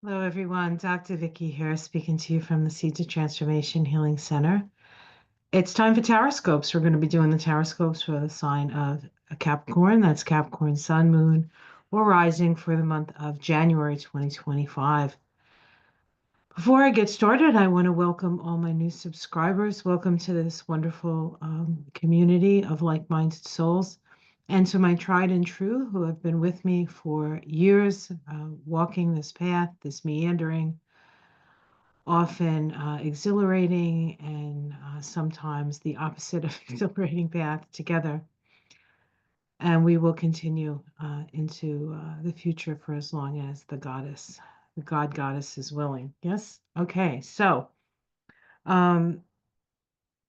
Hello, everyone. Dr. Vicky here, speaking to you from the Seeds of Transformation Healing Center. It's time for Taroscopes. We're going to be doing the Taroscopes for the sign of Capricorn. That's Capricorn Sun, Moon, or Rising for the month of January 2025. Before I get started, I want to welcome all my new subscribers. Welcome to this wonderful community of like-minded souls. And to my tried and true who have been with me for years, walking this path, this meandering, often exhilarating and sometimes the opposite of exhilarating path together. And we will continue into the future for as long as the God goddess is willing. Yes? Okay, so um,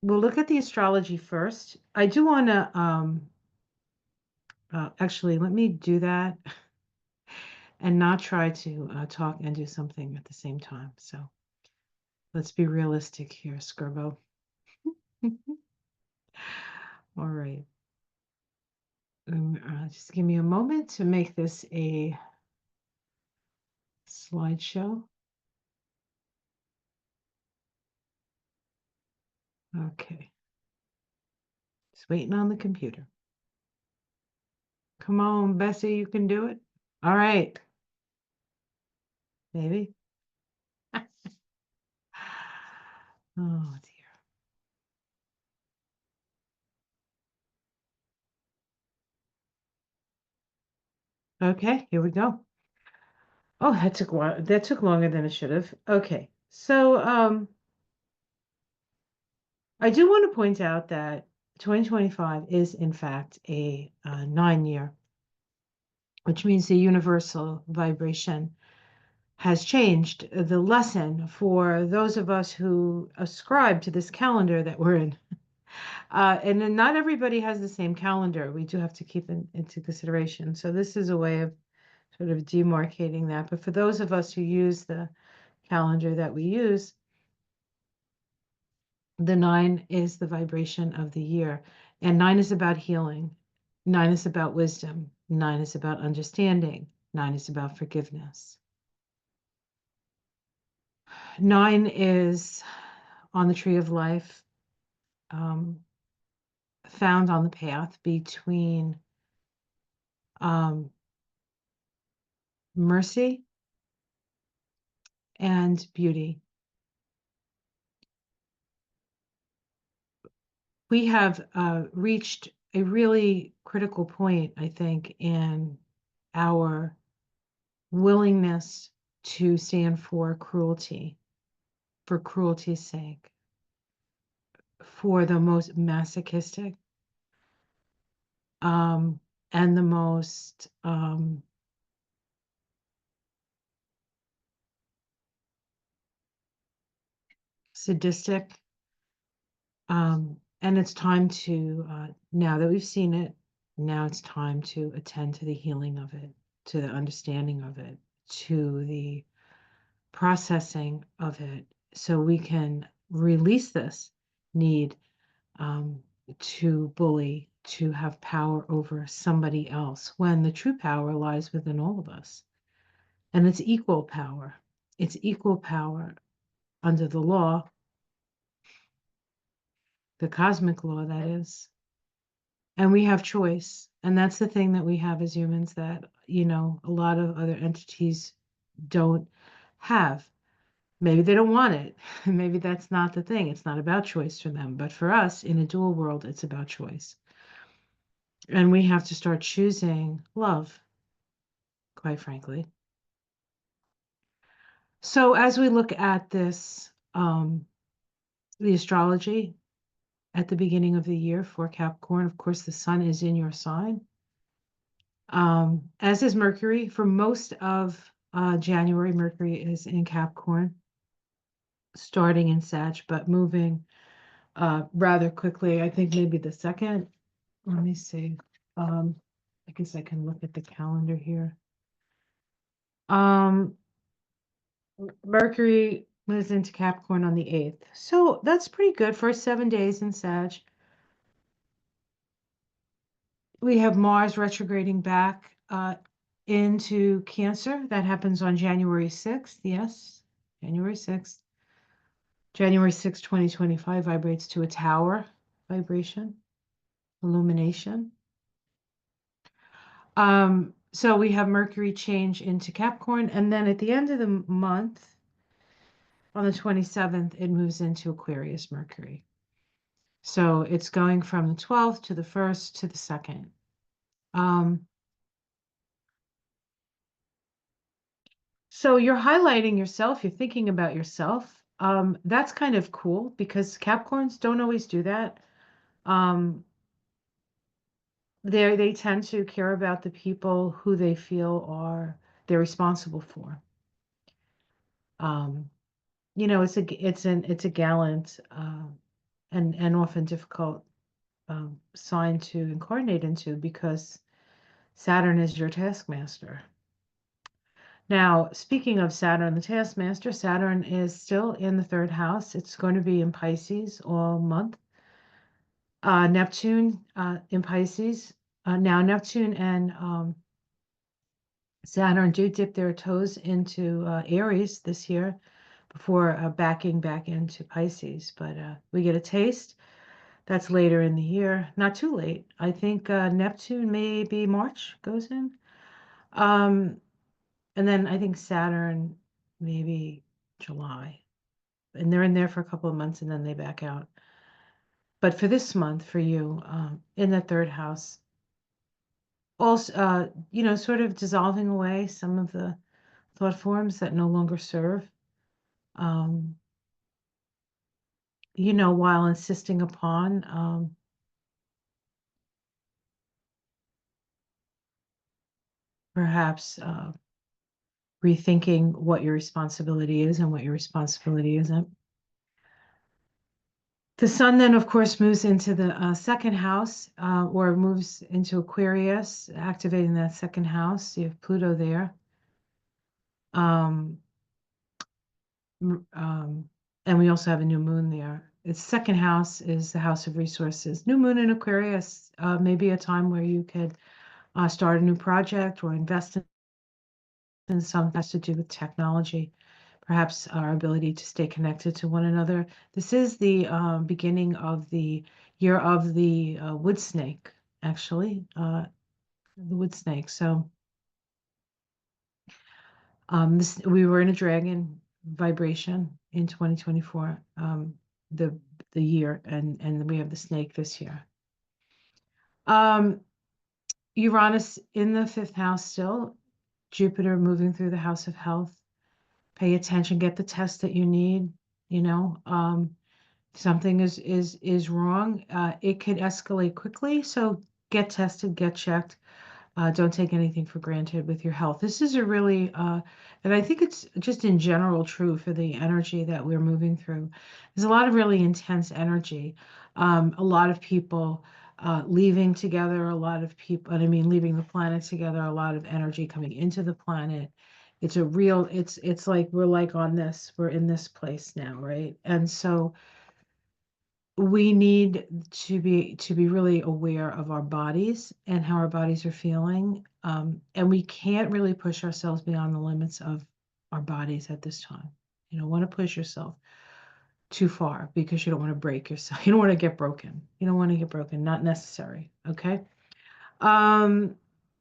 we'll look at the astrology first. I do want to actually, let me do that and not try to talk and do something at the same time. So let's be realistic here, Skirbo. All right. Just give me a moment to make this a slideshow. Okay. Just waiting on the computer. Come on, Bessie, you can do it. All right. Maybe. Oh, dear. Okay, here we go. Oh, that took a while. That took longer than it should have. Okay. So, I do want to point out that 2025 is, in fact, a 9-year, which means the universal vibration has changed. The lesson for those of us who ascribe to this calendar that we're in. And then not everybody has the same calendar. We do have to keep into consideration. So this is a way of sort of demarcating that. But for those of us who use the calendar that we use, the 9 is the vibration of the year. And 9 is about healing. 9 is about wisdom. 9 is about understanding. 9 is about forgiveness. 9 is on the tree of life, found on the path between mercy and beauty. We have reached a really critical point, I think, in our willingness to stand for cruelty's sake, for the most masochistic and the most sadistic. And it's time to, now that we've seen it, now it's time to attend to the healing of it, to the understanding of it, to the processing of it, so we can release this need to bully, to have power over somebody else, when the true power lies within all of us. And it's equal power. It's equal power under the law, the cosmic law, that is. And we have choice. And that's the thing that we have as humans that, a lot of other entities don't have. Maybe they don't want it. Maybe that's not the thing. It's not about choice for them. But for us, in a dual world, it's about choice. And we have to start choosing love, quite frankly. So as we look at this, the astrology at the beginning of the year for Capricorn, of course, the sun is in your sign. As is Mercury. For most of January, Mercury is in Capricorn, starting in Sag, but moving rather quickly. I think maybe the second. Let me see. I guess I can look at the calendar here. Mercury moves into Capricorn on the 8th. So that's pretty good for 7 days in Sag. We have Mars retrograding back into Cancer. That happens on January 6th. Yes, January 6th. January 6th, 2025 vibrates to a tower vibration, illumination. So we have Mercury change into Capricorn, and then at the end of the month, on the 27th, it moves into Aquarius Mercury. So it's going from the 12th to the 1st to the 2nd. So you're highlighting yourself, you're thinking about yourself. That's kind of cool because Capricorns don't always do that. Um, they tend to care about the people who they feel they're responsible for. Um, it's a gallant and often difficult sign to incarnate into because Saturn is your taskmaster. Now, speaking of Saturn, the taskmaster, Saturn is still in the third house. It's going to be in Pisces all month. Neptune in Pisces. Now, Neptune and Saturn do dip their toes into Aries this year before backing back into Pisces. But we get a taste. That's later in the year. Not too late. I think Neptune maybe March goes in. Um, and then I think Saturn maybe July. And they're in there for a couple of months and then they back out. But for this month, for you, in the third house, also, sort of dissolving away some of the thought forms that no longer serve, um, while insisting upon perhaps rethinking what your responsibility is and what your responsibility isn't. The sun then, of course, moves into the second house or moves into Aquarius, activating that second house. You have Pluto there. Um, and we also have a new moon there. Its second house is the house of resources. New moon in Aquarius may be a time where you could start a new project or invest in something that has to do with technology, perhaps our ability to stay connected to one another. This is the beginning of the year of the wood snake, actually, the wood snake. So we were in a dragon vibration in 2024, the year, and we have the snake this year. Uranus in the fifth house still, Jupiter moving through the house of health. Pay attention, get the test that you need. Something is wrong. It could escalate quickly, so get tested, get checked. Don't take anything for granted with your health. This is a really, and I think it's just in general true for the energy that we're moving through. There's a lot of really intense energy. A lot of people leaving together, a lot of people, and I mean leaving the planet together, a lot of energy coming into the planet. It's like we're in this place now, right? And so we need to be really aware of our bodies and how our bodies are feeling. And we can't really push ourselves beyond the limits of our bodies at this time. You don't want to push yourself too far because you don't want to break yourself. You don't want to get broken. You don't want to get broken. Not necessary. Okay. Um,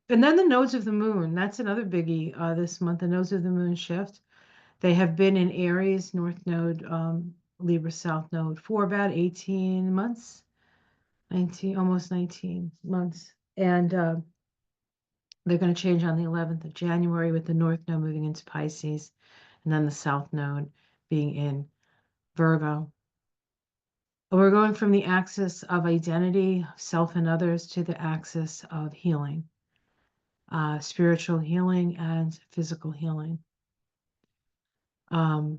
and then the nodes of the moon. That's another biggie this month. The nodes of the moon shift. They have been in Aries, North Node, Libra, South Node for about 18 months, almost 19 months. And they're going to change on the 11th of January with the North Node moving into Pisces and then the South Node being in Virgo. We're going from the axis of identity, self and others, to the axis of healing, spiritual healing and physical healing. The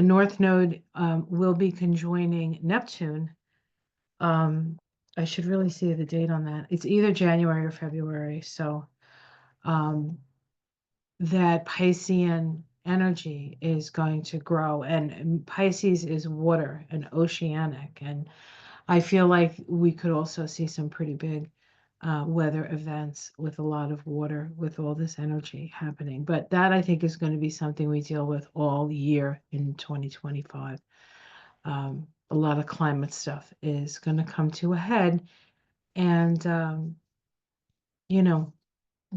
North Node will be conjoining Neptune. I should really see the date on that. It's either January or February. So that Piscean energy is going to grow. And Pisces is water and oceanic. And I feel like we could also see some pretty big weather events with a lot of water, with all this energy happening. But that I think is going to be something we deal with all year in 2025. A lot of climate stuff is going to come to a head, and you know,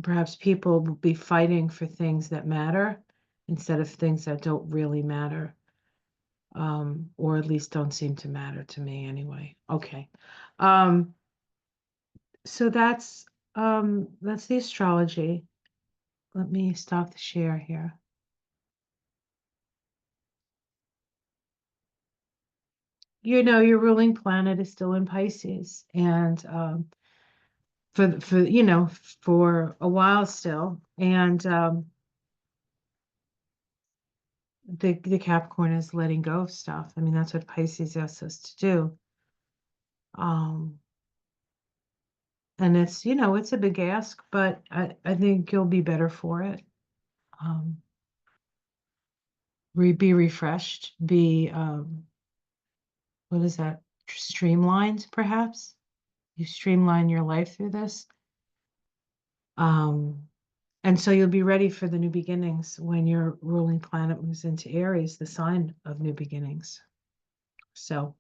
perhaps people will be fighting for things that matter instead of things that don't really matter, or at least don't seem to matter to me anyway. Okay. Um, so that's the astrology. Let me stop the share here. You know, your ruling planet is still in Pisces, and for for a while still, and the Capricorn is letting go of stuff. I mean, that's what Pisces asks us to do. Um, and it's, it's a big ask, but I think you'll be better for it. Um, be refreshed, be what is that? Streamlined, perhaps. You streamline your life through this. Um, and so you'll be ready for the new beginnings when your ruling planet moves into Aries, the sign of new beginnings. So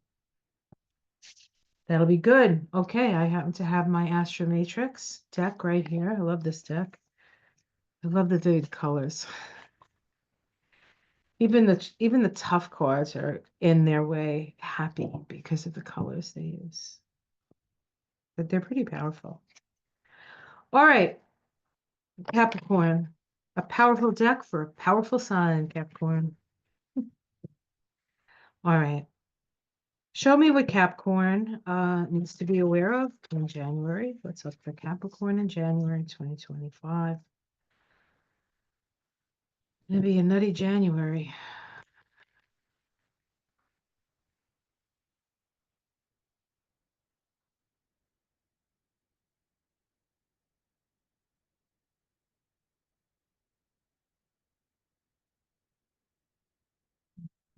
that'll be good. Okay, I happen to have my Astro Matrix deck right here. I love this deck. I love the vivid colors. Even the tough cards are in their way happy because of the colors they use. But they're pretty powerful. All right, Capricorn. A powerful deck for a powerful sign, Capricorn. All right. Show me what Capricorn needs to be aware of in January. What's up for Capricorn in January 2025? Gonna be a nutty January.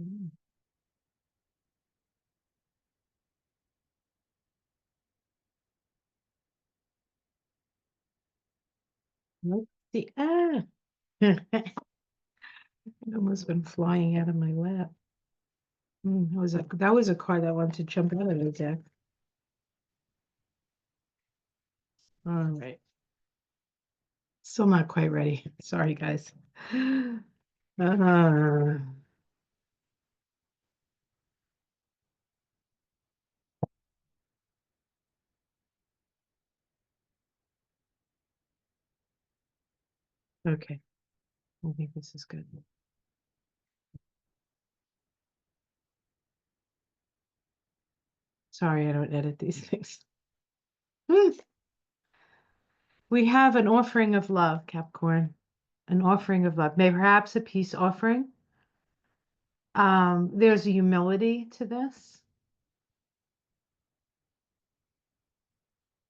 Mm. Let's see. It almost been flying out of my lap. That was a card that wanted to jump out of the deck. All right. Still not quite ready. Sorry, guys. Uh, okay. I think this is good. Sorry, I don't edit these things. We have an offering of love, Capricorn. An offering of love. Maybe perhaps a peace offering. There's a humility to this.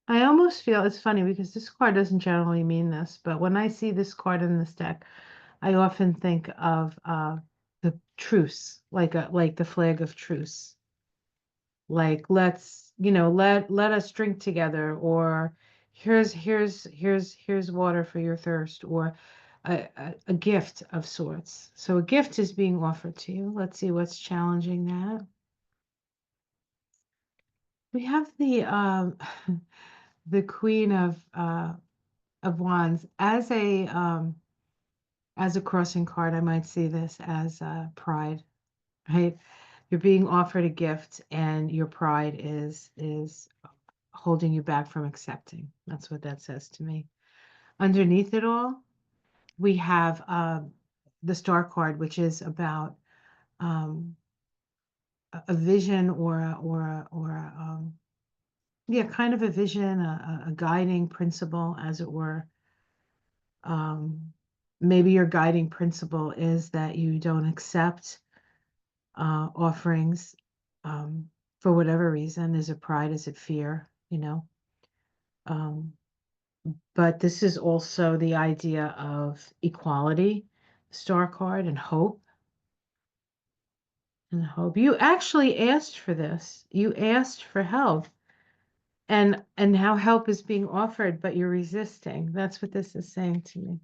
I almost feel it's funny because this card doesn't generally mean this, but when I see this card in this deck, I often think of the truce, like the flag of truce. Like let us drink together, or here's water for your thirst, or a gift of sorts. So a gift is being offered to you. Let's see what's challenging that. We have the the Queen of Wands as a crossing card. I might see this as pride, right? You're being offered a gift, and your pride is holding you back from accepting. That's what that says to me. Underneath it all, we have the Star card, which is about um, a vision yeah, kind of a vision, a guiding principle, as it were. Um, Maybe your guiding principle is that you don't accept offerings for whatever reason. Is it pride? Is it fear? Um, but this is also the idea of equality, Star card, and hope. And hope. You actually asked for this. You asked for help. and how help is being offered, but you're resisting. That's what this is saying to me.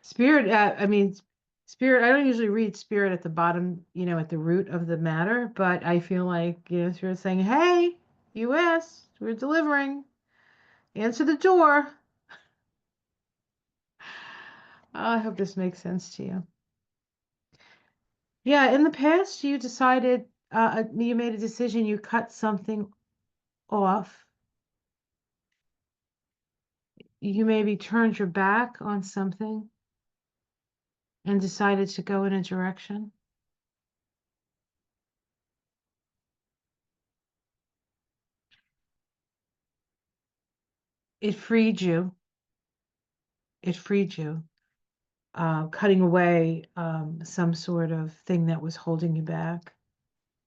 Spirit, I mean, spirit, I don't usually read spirit at the bottom, at the root of the matter, but I feel like, spirit saying, hey, you asked, we're delivering, answer the door. I hope this makes sense to you. Yeah, in the past, you decided, you made a decision, you cut something off. You maybe turned your back on something and decided to go in a direction. It freed you. It freed you. Cutting away some sort of thing that was holding you back,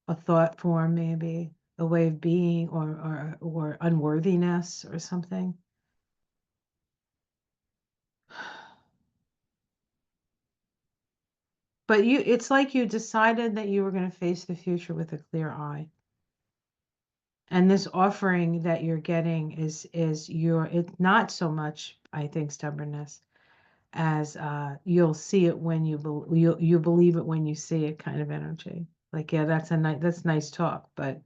a thought form, maybe a way of being, or unworthiness or something. But it's like you decided that you were going to face the future with a clear eye. And this offering that you're getting it's not so much, I think, stubbornness as you'll see it when you believe it when you see it kind of energy. Like, yeah, that's nice talk, but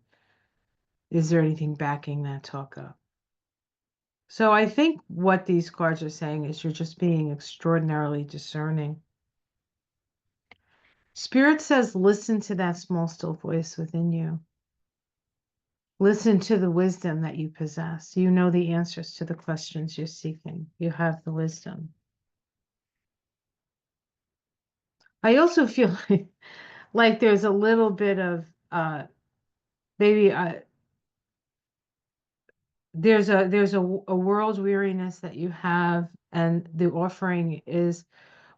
is there anything backing that talk up? So I think what these cards are saying is you're just being extraordinarily discerning. Spirit says, listen to that small, still voice within you. Listen to the wisdom that you possess. You know the answers to the questions you're seeking. You have the wisdom. I also feel like there's a little bit of maybe there's a world weariness that you have, and the offering is,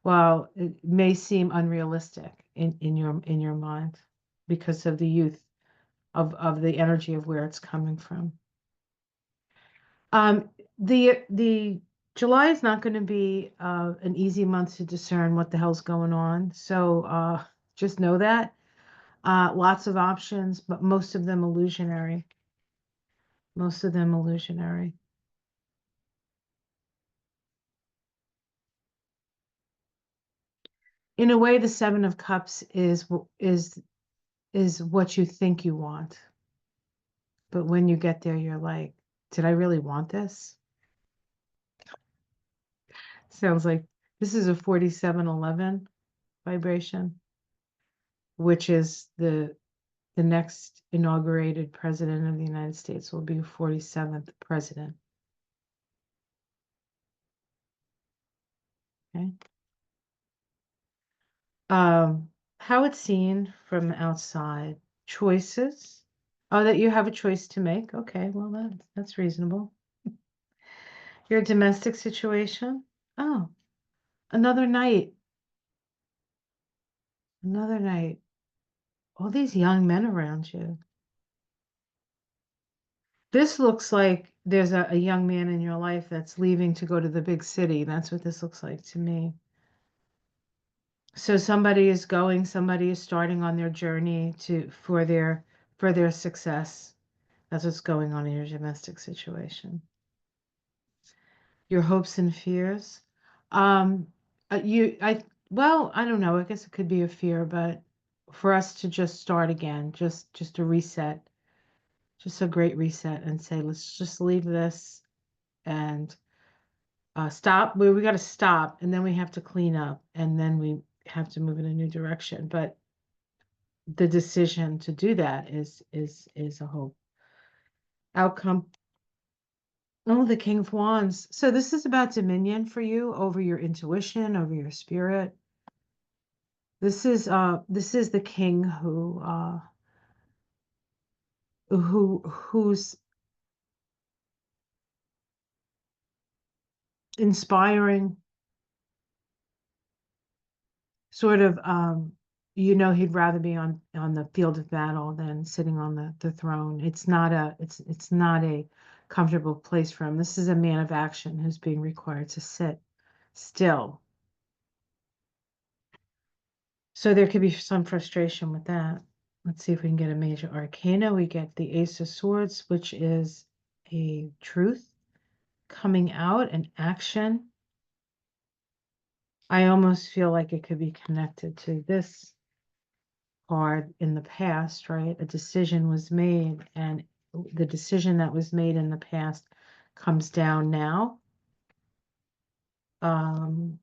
well, it may seem unrealistic in your mind because of the youth of the energy of where it's coming from. The July is not going to be an easy month to discern what the hell's going on. So just know that. Lots of options, but most of them illusionary. Most of them illusionary. In a way, the Seven of Cups is what you think you want. But when you get there, you're like, did I really want this? Sounds like this is a 4711 vibration, which is the next inaugurated president of the United States will be 47th president. Okay. How it's seen from outside. Choices. Oh, that you have a choice to make. Okay, well that's reasonable. Your domestic situation. Oh, another night. Another night. All these young men around you. This looks like there's a young man in your life that's leaving to go to the big city. That's what this looks like to me. So somebody is starting on their journey for their success. That's what's going on in your domestic situation. Your hopes and fears. Um, well, I don't know. I guess it could be a fear, but for us to just start again, just a reset, just a great reset, and say, let's just leave this and stop. We got to stop, and then we have to clean up, and then we have to move in a new direction. But the decision to do that is a hope outcome. Oh, the King of Wands. So this is about dominion for you over your intuition, over your spirit. This is the king who's inspiring, sort of he'd rather be on the field of battle than sitting on the throne. It's not a comfortable place for him. This is a man of action who's being required to sit still. So there could be some frustration with that. Let's see if we can get a major arcana. We get the Ace of Swords, which is a truth coming out, an action. I almost feel like it could be connected to this card in the past, right? A decision was made, and the decision that was made in the past comes down now. And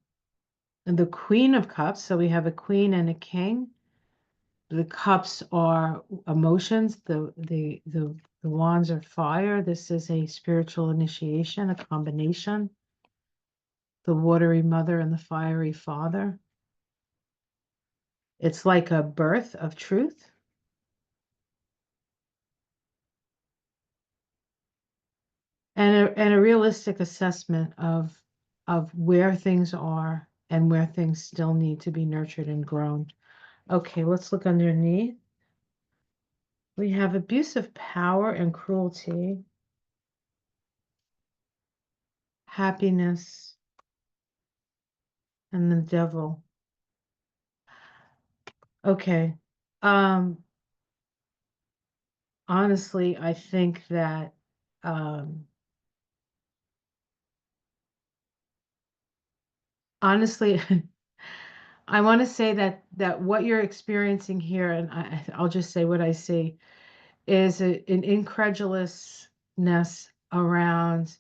the Queen of Cups, so we have a queen and a king. The cups are emotions. The wands are fire. This is a spiritual initiation, a combination. The watery mother and the fiery father. It's like a birth of truth. And a realistic assessment of where things are and where things still need to be nurtured and grown. Okay, let's look underneath. We have abuse of power and cruelty, happiness, and the devil. Okay. Honestly, I think that honestly, I want to say that what you're experiencing here, and I'll just say what I see, is an incredulousness around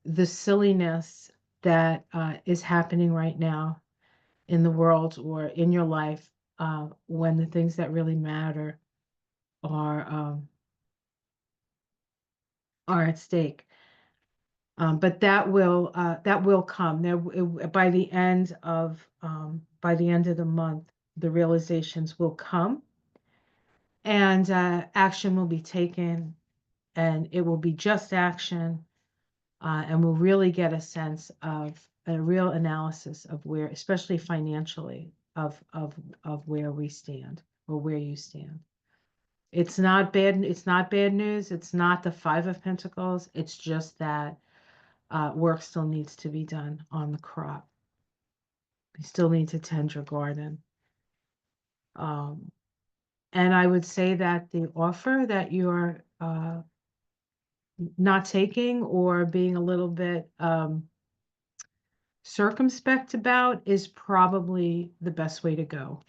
the silliness that is happening right now in the world or in your life when the things that really matter are at stake. But that will come there by the end of the month. The realizations will come, and action will be taken, and it will be just action, and we'll really get a sense of a real analysis of where, especially financially, of where we stand or where you stand. It's not bad. It's not bad news. It's not the Five of Pentacles. It's just that work still needs to be done on the crop. You still need to tend your garden. Um, and I would say that the offer that you're not taking or being a little bit circumspect about is probably the best way to go.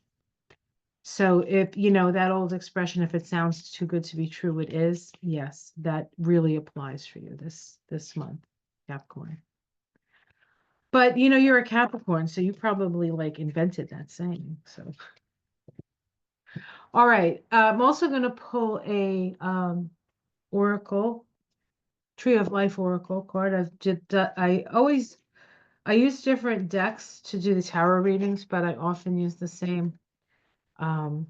So if, you know, that old expression, if it sounds too good to be true, it is. Yes, that really applies for you this month, Capricorn. But you know, you're a Capricorn, so you probably like invented that saying. So, all right. I'm also going to pull a Oracle, Tree of Life Oracle card. I use different decks to do the tarot readings, but I often use um,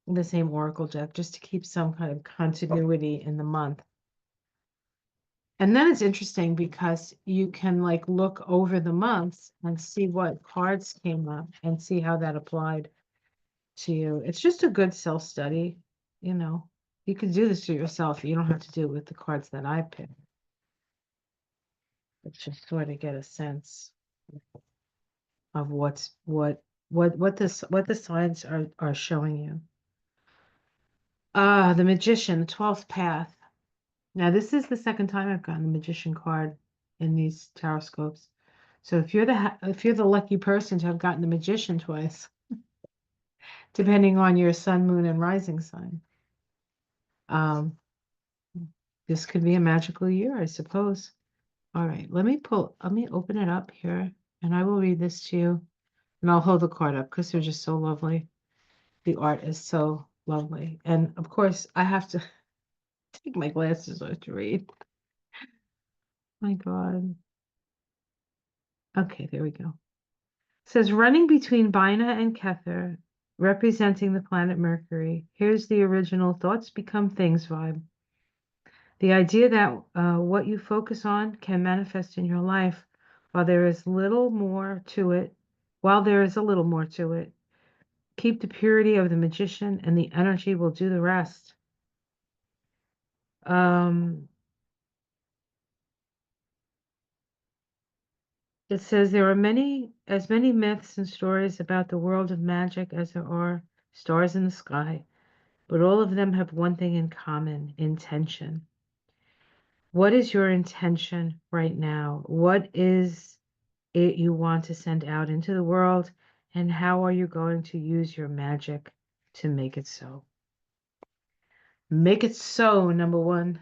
the same Oracle deck just to keep some kind of continuity in the month. And then it's interesting because you can like look over the months and see what cards came up and see how that applied to you. It's just a good self-study, you know. You can do this to yourself. You don't have to do it with the cards that I picked. But just sort of get a sense of what the signs are showing you. The Magician, the 12th path. Now this is the second time I've gotten the Magician card in these tarot scopes. So if you're the lucky person to have gotten the Magician twice, depending on your sun, moon, and rising sign, um, this could be a magical year, I suppose. All right, let me open it up here, and I will read this to you, and I'll hold the card up because they're just so lovely. The art is so lovely, and of course, I have to take my glasses off to read. My God. Okay, there we go. It says running between Bina and Kether, representing the planet Mercury. Here's the original thoughts become things vibe. The idea that what you focus on can manifest in your life while there is little more to it, while there is a little more to it. Keep the purity of the magician and the energy will do the rest. It says there are as many myths and stories about the world of magic as there are stars in the sky. but all of them have one thing in common: intention. What is your intention right now? What is it you want to send out into the world? And how are you going to use your magic to make it so? Make it so, number one.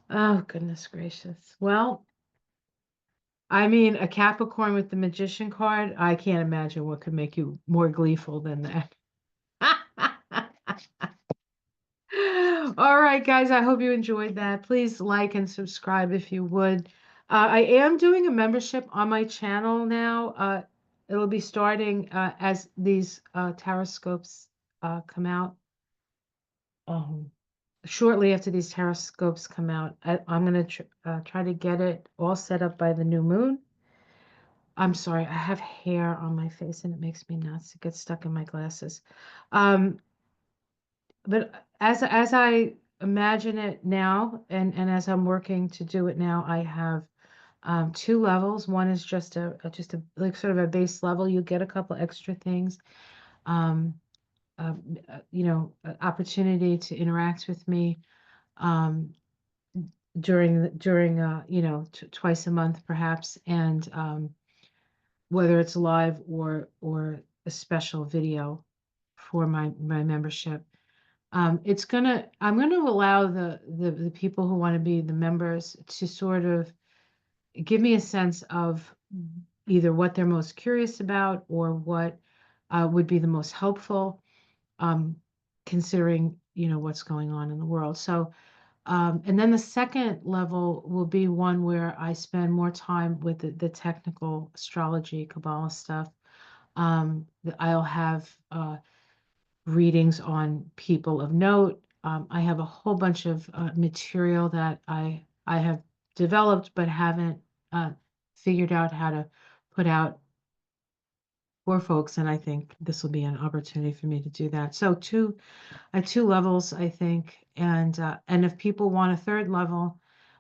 Oh, goodness gracious. Well, I mean, a Capricorn with the Magician card, I can't imagine what could make you more gleeful than that. All right, guys, I hope you enjoyed that. Please like and subscribe if you would. I am doing a membership on my channel now. It'll be starting as these taroscopes come out. Shortly after these taroscopes come out, I'm going to try to get it all set up by the new moon. I'm sorry, I have hair on my face and it makes me nuts. It gets stuck in my glasses. Um, but as I imagine it now, and as I'm working to do it now, I have two levels. One is just a like sort of a base level. You get a couple extra things. Um, opportunity to interact with me during twice a month perhaps, and whether it's live or a special video for my membership. I'm gonna allow the people who want to be the members to sort of give me a sense of either what they're most curious about or what would be the most helpful, um, considering what's going on in the world. So, and then the second level will be one where I spend more time with the technical astrology Kabbalah stuff. I'll have readings on people of note. I have a whole bunch of material that I have developed but haven't figured out how to put out for folks, and I think this will be an opportunity for me to do that. So two levels, I think, and if people want a third level,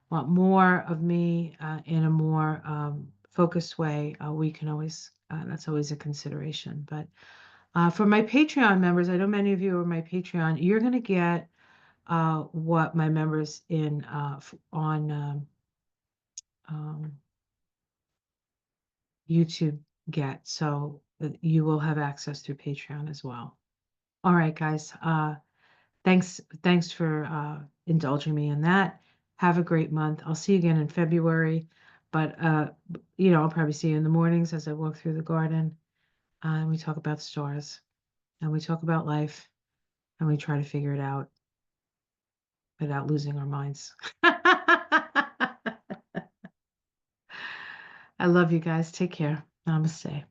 want more of me in a more focused way, we can always that's always a consideration. But for my Patreon members, I know many of you are my Patreon. You're going to get what my members on um, YouTube get. So you will have access through Patreon as well. All right, guys. Thanks for indulging me in that. Have a great month. I'll see you again in February, but I'll probably see you in the mornings as I walk through the garden. And we talk about stars, and we talk about life, and we try to figure it out without losing our minds. I love you guys. Take care. Namaste.